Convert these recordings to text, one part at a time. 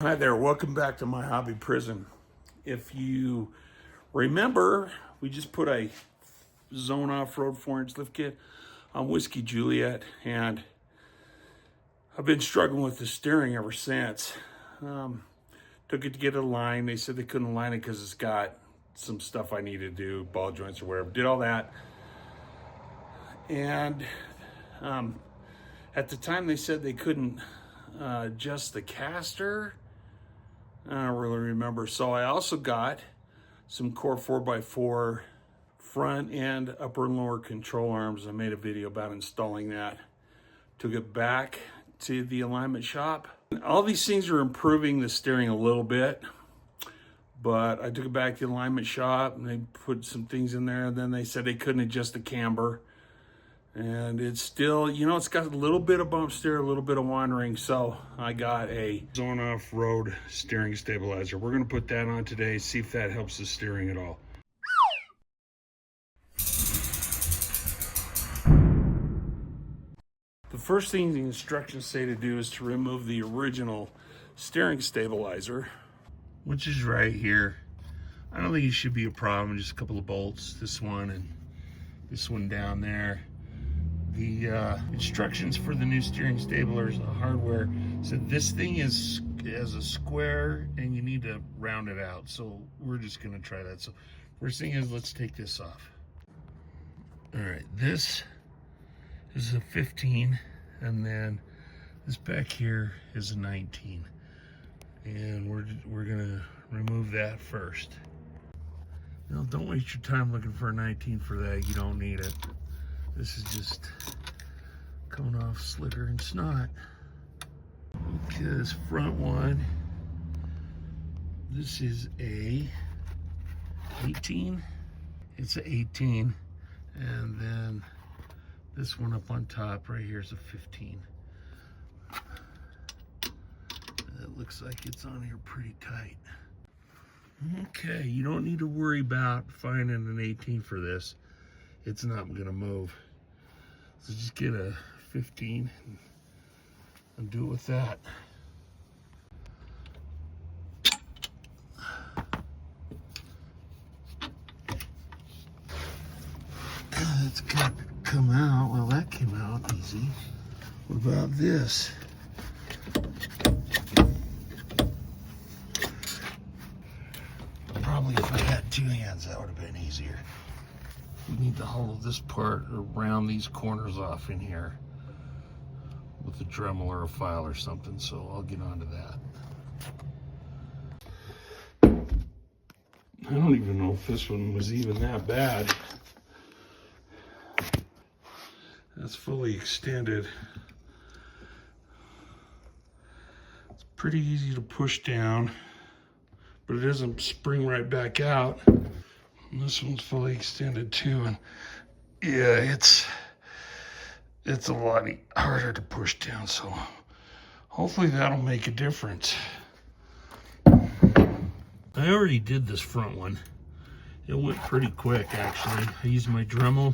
Hi there, welcome back to My Hobby Prison. If you remember, we just put a Zone Off-Road 4-inch lift kit on Whiskey Juliet, and I've been struggling with the steering ever since. Took it to get it aligned. They said they couldn't align it because it's got some stuff I need to do, ball joints or whatever. Did all that. And at the time they said they couldn't adjust the caster. I don't really remember. So I also got some Core 4x4 front and upper and lower control arms. I made a video about installing that. Took it back to the alignment shop. All these things are improving the steering a little bit, but I took it back to the alignment shop and they put some things in there, and then they said they couldn't adjust the camber. And it's still, it's got a little bit of bump steer, a little bit of wandering. So I got a Zone Off-Road steering stabilizer. We're gonna put that on today, see if that helps the steering at all. The first thing the instructions say to do is to remove the original steering stabilizer, which is right here. I don't think it should be a problem, just a couple of bolts, this one and this one down there. The instructions for the new steering stabilers, the hardware, said this thing is a square and you need to round it out. So we're just gonna try that. So first thing is, let's take this off. All right, this is a 15, and then this back here is a 19. And we're gonna remove that first. Now, don't waste your time looking for a 19 for that. You don't need it. This is just coming off slicker and snot. Okay, this front one, this is a 18. It's a 18. And then this one up on top right here is a 15. It looks like it's on here pretty tight. Okay, you don't need to worry about finding an 18 for this. It's not gonna move. So just get a 15 and do it with that. That's got to come out. Well, that came out easy. What about this? Probably if I had two hands, that would have been easier. We need to hollow this part around these corners off in here with a Dremel or a file or something, so I'll get onto that. I don't even know if this one was even that bad. That's fully extended. It's pretty easy to push down, but it doesn't spring right back out. And this one's fully extended too, and yeah, it's a lot harder to push down, so hopefully that'll make a difference. I already did this front one. It went pretty quick, actually. I used my Dremel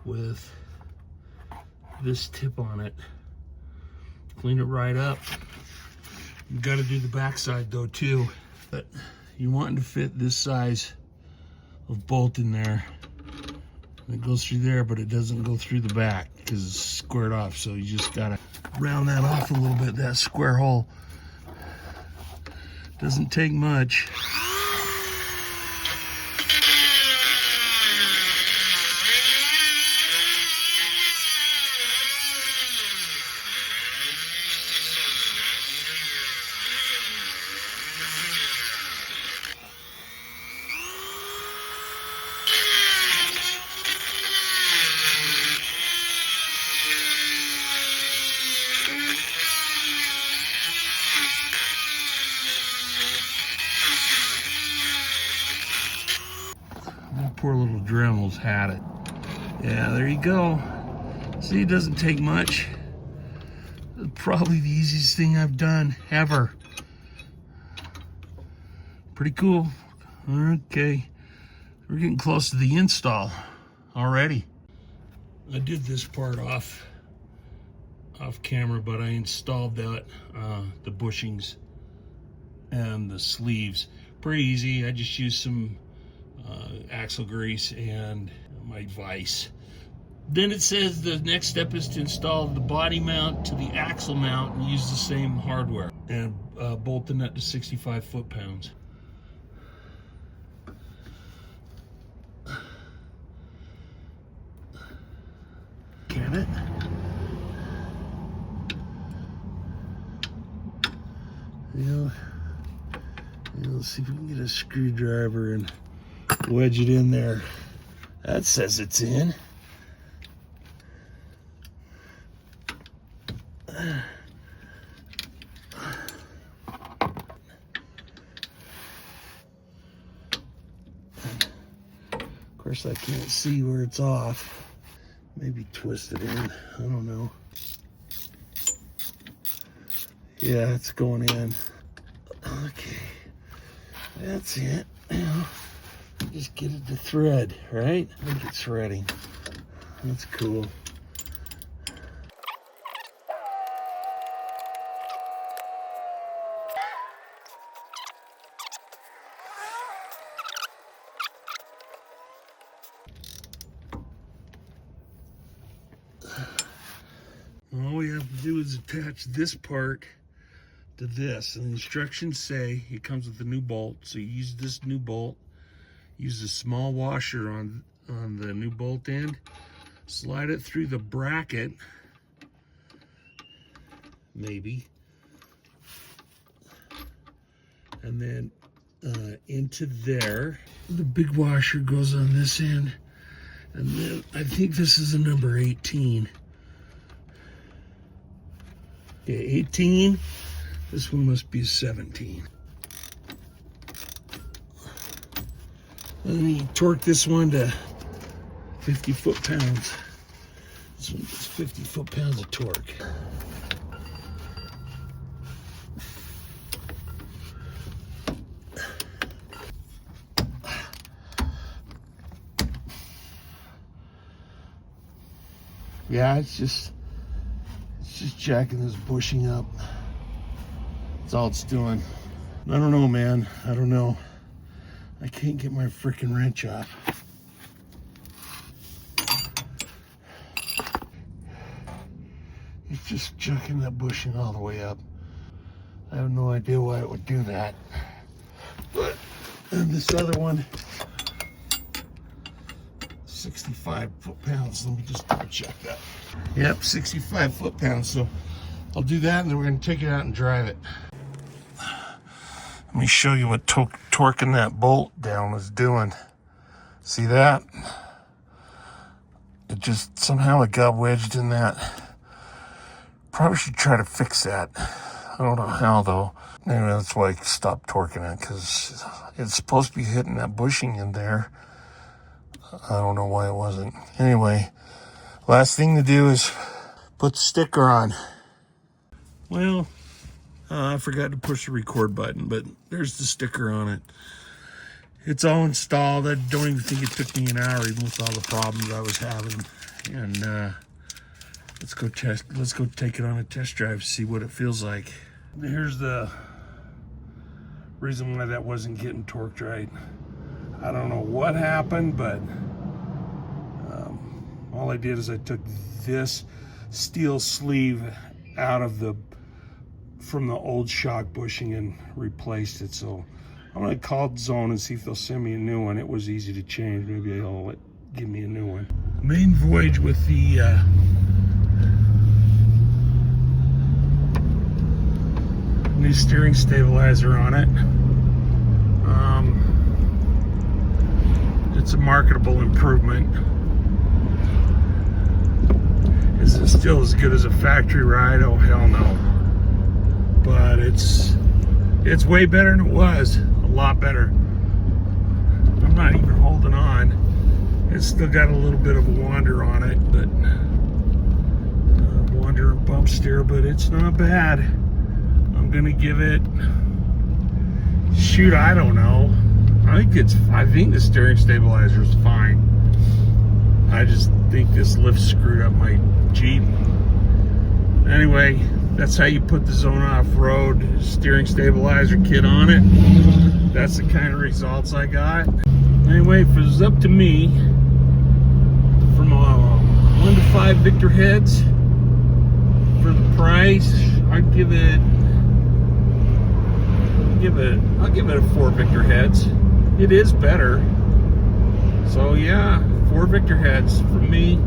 with this tip on it. Clean it right up. You got to do the backside though too, but you want to fit this size of bolt in there. It goes through there, but it doesn't go through the back because it's squared off. So you just gotta round that off a little bit, that square hole. Doesn't take much. Poor little Dremel's had it. Yeah, there you go. See, it doesn't take much. Probably the easiest thing I've done ever. Pretty cool. Okay, we're getting close to the install already. I did this part off camera, but I installed that the bushings and the sleeves. Pretty easy. I just used some axle grease and my vise. Then it says the next step is to install the body mount to the axle mount and use the same hardware and bolt the nut to 65 foot-pounds. Can it? Let's see if we can get a screwdriver and wedge it in there. That says it's in. Of course, I can't see where it's off. Maybe twist it in. I don't know. Yeah, it's going in. Okay, that's it. Now, just get it to thread, right? I think it's threading. That's cool. All we have to do is attach this part to this, and the instructions say it comes with a new bolt. So you use this new bolt, use a small washer on the new bolt end, slide it through the bracket, maybe, and then into there. The big washer goes on this end, and then I think this is a number 18. Yeah, 18. This one must be 17. And then you torque this one to 50 foot-pounds. This one is 50 foot-pounds of torque. Yeah, it's just jacking this bushing up. That's all it's doing. I don't know, man. I don't know. I can't get my freaking wrench off. It's just jacking that bushing all the way up. I have no idea why it would do that. But, and this other one, 65 foot-pounds. Let me just double check that. Yep, 65 foot-pounds. So I'll do that, and then we're going to take it out and drive it. Let me show you what torquing that bolt down is doing. See that? It just, somehow it got wedged in that. Probably should try to fix that. I don't know how, though. Anyway, that's why I stopped torquing it, because it's supposed to be hitting that bushing in there. I don't know why it wasn't. Anyway, last thing to do is put the sticker on. Well, I forgot to push the record button, but there's the sticker on it. It's all installed. I don't even think it took me an hour, even with all the problems I was having. And let's go take it on a test drive, see what it feels like. Here's the reason why that wasn't getting torqued right. I don't know what happened, but all I did is I took this steel sleeve out of from the old shock bushing and replaced it. So I'm gonna call Zone and see if they'll send me a new one. It was easy to change. Maybe they'll give me a new one. Main voyage with the new steering stabilizer on it. It's a marketable improvement. Is it still as good as a factory ride? Oh, hell no. But it's way better than it was. A lot better. I'm not even holding on. It's still got a little bit of a wander on it, but wander and bump steer, but it's not bad. I'm gonna give it, shoot, I don't know. I think the steering stabilizer is fine. I just think this lift screwed up my Jeep. Anyway, That's how you put the Zone Off-Road steering stabilizer kit on it. That's the kind of results I got. Anyway, if it was up to me, from 1 to 5 Victor heads, for the price, I'd give it, I'll give it a 4 Victor heads. It is better. So yeah, 4 Victor heads from me.